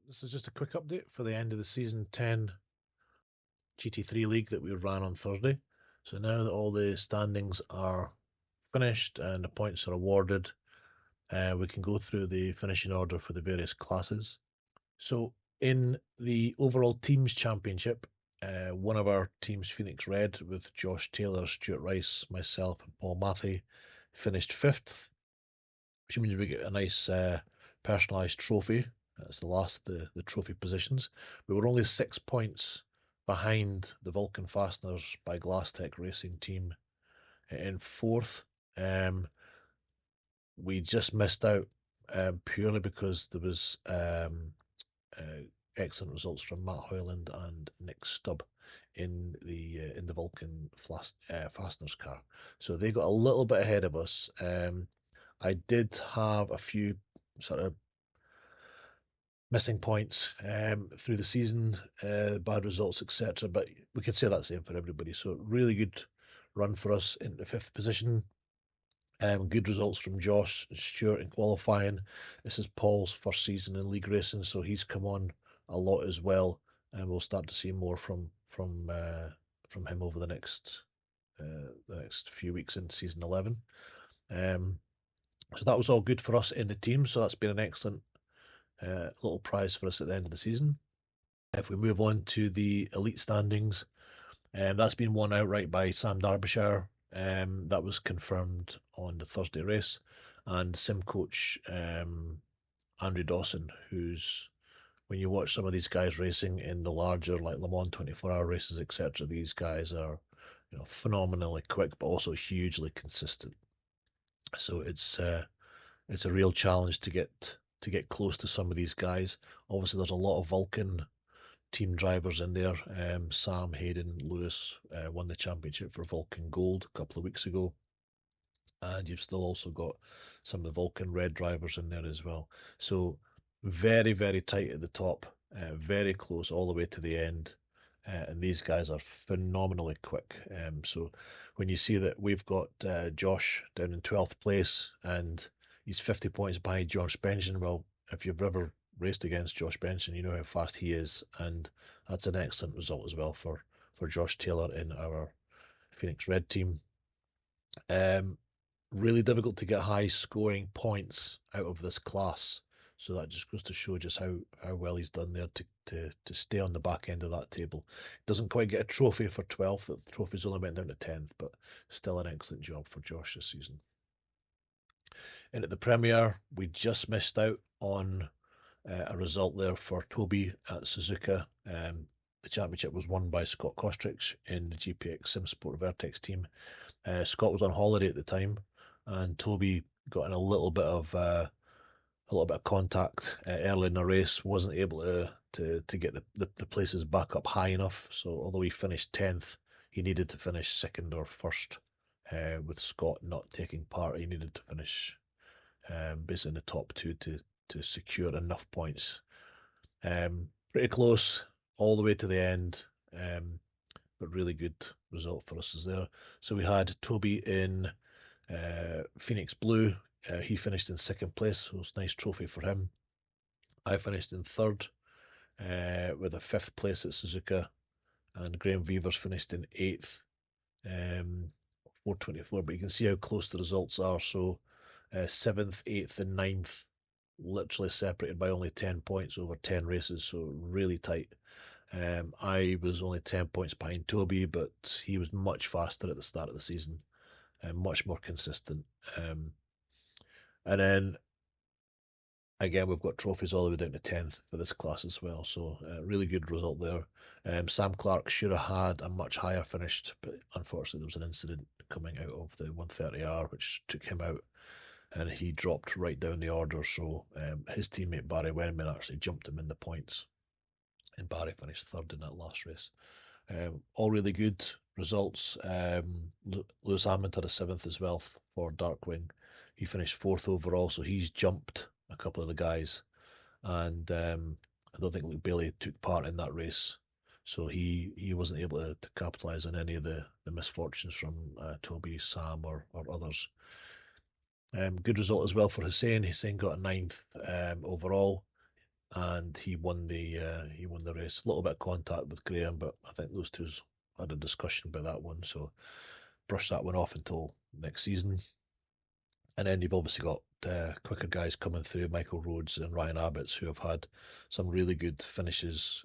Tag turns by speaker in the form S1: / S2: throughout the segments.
S1: This is just a quick update for the end of the Season 10 GT3 League that we ran on Thursday. So now that all the standings are finished and the points are awarded, we can go through the finishing order for the various classes. So in the overall teams championship, one of our teams, Phoenix Red, with Josh Taylor, Stuart Rice, myself and Paul Matthey, finished 5th, which means we get a nice personalised trophy. That's the last the trophy positions. We were only 6 points behind the Vulcan Fasteners by Glasstech Racing Team in 4th. We just missed out purely because there was excellent results from Matt Hoyland and Nick Stubb in the Vulcan Fasteners car, so they got a little bit ahead of us. I did have a few sort of missing points through the season, bad results, etc. But we could say that's the same for everybody. So really good run for us in the 5th position. Good results from Josh and Stuart in qualifying. This is Paul's first season in league racing, so he's come on a lot as well, and we'll start to see more from him over the next few weeks in season 11. So that was all good for us in the team. So that's been an excellent little prize for us at the end of the season. If we move on to the elite standings, that's been won outright by Sam Derbyshire. That was confirmed on the Thursday race, and sim coach Andrew Dawson, who's, when you watch some of these guys racing in the larger like Le Mans 24-hour races, etc., these guys are, phenomenally quick, but also hugely consistent. So it's a real challenge to get close to some of these guys. Obviously, there's a lot of Vulcan team drivers in there. Sam, Hayden, Lewis won the championship for Vulcan Gold a couple of weeks ago. And you've still also got some of the Vulcan Red drivers in there as well. So very, very tight at the top, very close all the way to the end. And these guys are phenomenally quick. So when you see that we've got Josh down in 12th place and he's 50 points behind Josh Benson, well, if you've ever raced against Josh Benson, you know how fast he is, and that's an excellent result as well for Josh Taylor in our Phoenix Red team. Really difficult to get high scoring points out of this class, so that just goes to show just how well he's done there to stay on the back end of that table. Doesn't quite get a trophy for 12th, the trophy's only went down to 10th, but still an excellent job for Josh this season. And at the Premier, we just missed out on a result there for Toby at Suzuka. The championship was won by Scott Kostrich in the GPX SimSport Vertex team. Scott was on holiday at the time, and Toby got in a little bit of contact early in the race. Wasn't able to get the places back up high enough. So although he finished 10th, he needed to finish 2nd or 1st. With Scott not taking part, he needed to finish basically in the top 2 to secure enough points. Pretty close all the way to the end, but really good result for us is there. So we had Toby in Phoenix Blue. He finished in 2nd place, so it's a nice trophy for him. I finished in 3rd with a 5th place at Suzuka, and Graham Weavers finished in 8th, 424, but you can see how close the results are. So 7th, 8th and 9th literally separated by only 10 points over 10 races, so really tight. I was only 10 points behind Toby, but he was much faster at the start of the season and much more consistent. And then again, we've got trophies all the way down to 10th for this class as well, so really good result there. Sam Clark should have had a much higher finished, but unfortunately there was an incident coming out of the 130R which took him out, and he dropped right down the order. So his teammate Barry Wenman actually jumped him in the points, and Barry finished 3rd in that last race. All really good results. Lewis Hammond had a 7th as well for Darkwing. He finished 4th overall, so he's jumped a couple of the guys, and I don't think Luke Bailey took part in that race, so he wasn't able to capitalise on any of the misfortunes from Toby, Sam or others. Good result as well for Hussein. Hussein got a 9th overall. and he won the race. A little bit of contact with Graham, but I think those two had a discussion about that one, so brush that one off until next season. And then you've obviously got quicker guys coming through, Michael Rhodes and Ryan Abbots, who have had some really good finishes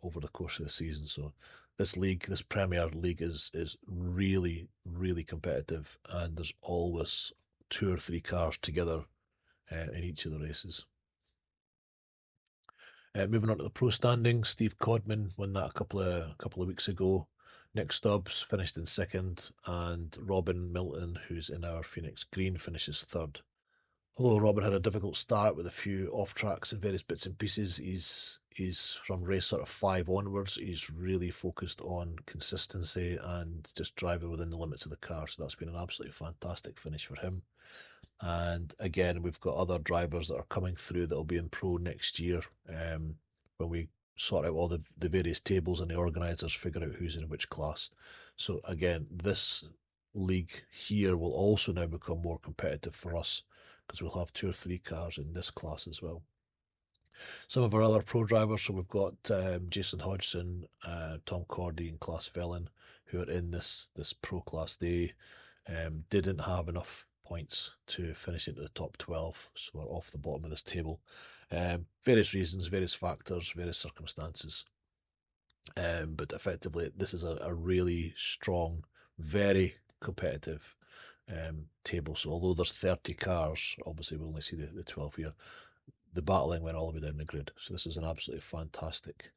S1: over the course of the season. So this league, this Premier League, is really, really competitive, and there's always 2 or 3 cars together in each of the races. Moving on to the pro standings, Steve Codman won that a couple of weeks ago. Nick Stubbs finished in second, and Robin Milton, who's in our Phoenix Green, finishes third. Although Robin had a difficult start with a few off tracks and various bits and pieces, he's from race sort of 5 onwards. He's really focused on consistency and just driving within the limits of the car. So that's been an absolutely fantastic finish for him. And again, we've got other drivers that are coming through that will be in pro next year, when we sort out all the various tables and the organisers figure out who's in which class. So again, this league here will also now become more competitive for us, because we'll have 2 or 3 cars in this class as well. Some of our other pro drivers, so we've got Jason Hodgson, Tom Cordy and Klaas Vellen, who are in this pro class. They didn't have enough points to finish into the top 12, so we're off the bottom of this table. Various reasons, various factors, various circumstances. But effectively, this is a really strong, very competitive table. So although there's 30 cars, obviously we only see the 12 here, the battling went all the way down the grid. So this is an absolutely fantastic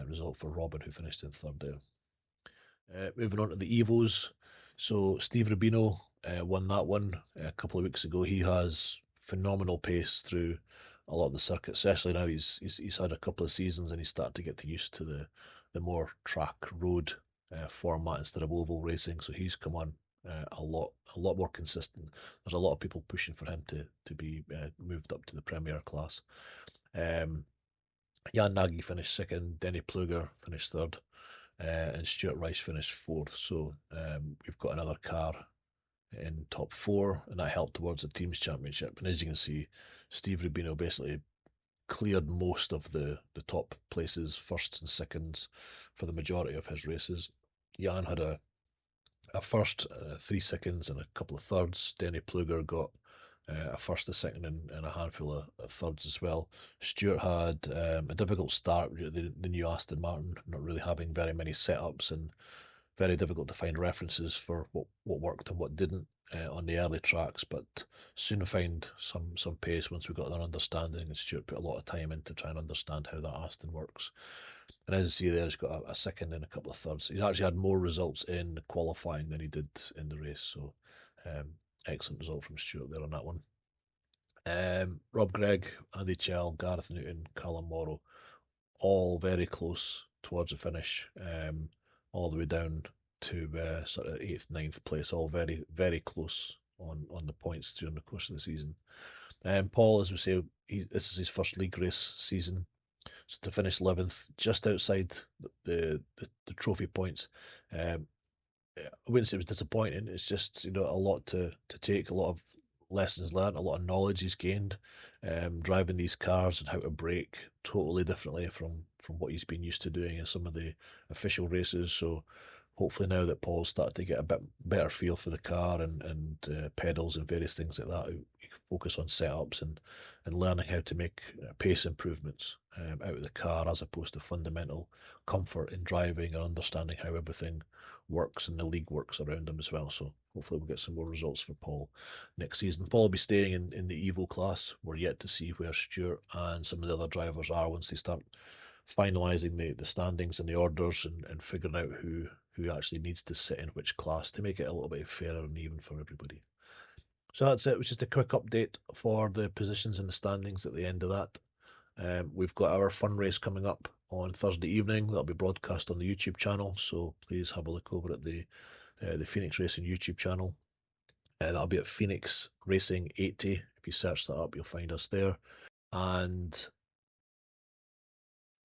S1: result for Robin, who finished in third there. Moving on to the Evos. So Steve Rubino won that one a couple of weeks ago. He has phenomenal pace through a lot of the circuit, especially now he's had a couple of seasons and he's starting to get used to the more track road format instead of oval racing. So he's come on a lot more consistent. There's a lot of people pushing for him to be moved up to the Premier class. Jan Nagy finished second, Denny Pluger finished third, and Stuart Rice finished fourth. So we've got another car in top 4, and that helped towards the team's championship. And as you can see, Steve Rubino basically cleared most of the top places, firsts and seconds, for the majority of his races. Jan had a first, 3 seconds and a couple of thirds. Denny Pluger got a first, a second, and a handful of thirds as well. Stuart had a difficult start with the new Aston Martin, not really having very many setups and very difficult to find references for what worked and what didn't on the early tracks, but soon found some pace once we got that understanding, and Stuart put a lot of time into trying to understand how that Aston works. And as you see there, he's got a second and a couple of thirds. He's actually had more results in qualifying than he did in the race, so excellent result from Stuart there on that one. Rob Gregg, Andy Chell, Gareth Newton, Callum Morrow, all very close towards the finish, all the way down to sort of 8th, 9th place, all very, very close on the points during the course of the season. Paul, as we say, this is his first league race season, so to finish 11th, just outside the trophy points, I wouldn't say it was disappointing. It's just, a lot to take, a lot of lessons learned, a lot of knowledge he's gained, driving these cars and how to brake totally differently from what he's been used to doing in some of the official races. So hopefully now that Paul's started to get a bit better feel for the car and pedals and various things like that, he can focus on setups and learning how to make pace improvements out of the car, as opposed to fundamental comfort in driving and understanding how everything works and the league works around him as well. So hopefully we'll get some more results for Paul next season. Paul will be staying in the Evo class. We're yet to see where Stuart and some of the other drivers are once they start finalising the standings and the orders and figuring out who actually needs to sit in which class to make it a little bit fairer and even for everybody. So that's it. It was just a quick update for the positions in the standings at the end of that. We've got our fun race coming up on Thursday evening. That'll be broadcast on the YouTube channel, so please have a look over at the Phoenix Racing YouTube channel. That'll be at Phoenix Racing 80. If you search that up, you'll find us there. And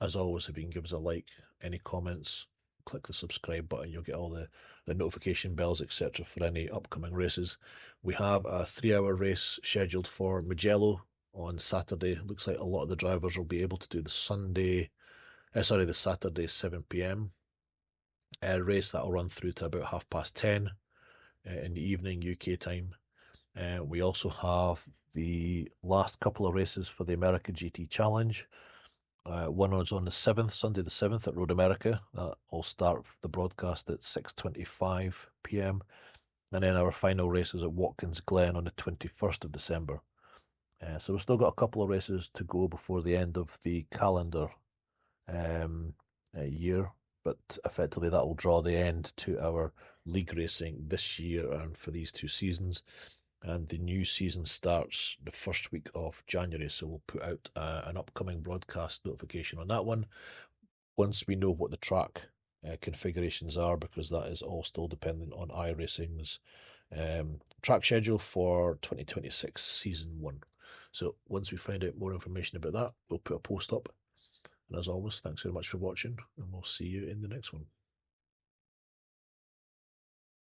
S1: as always, if you can give us a like, any comments, click the subscribe button, you'll get all the notification bells, etc. for any upcoming races. We have a 3-hour race scheduled for Mugello on Saturday. Looks like a lot of the drivers will be able to do the Saturday 7 p.m. Race. That'll run through to about 10:30 in the evening UK time. We also have the last couple of races for the America GT Challenge. One was on the 7th, Sunday the 7th at Road America. That will start the broadcast at 6:25 p.m. And then our final race is at Watkins Glen on the 21st of December. So we've still got a couple of races to go before the end of the calendar year, but effectively that will draw the end to our league racing this year and for these 2 seasons. And the new season starts the first week of January, so we'll put out an upcoming broadcast notification on that one once we know what the track configurations are, because that is all still dependent on iRacing's track schedule for 2026 season 1. So once we find out more information about that, we'll put a post up. And as always, thanks very much for watching, and we'll see you in the next one.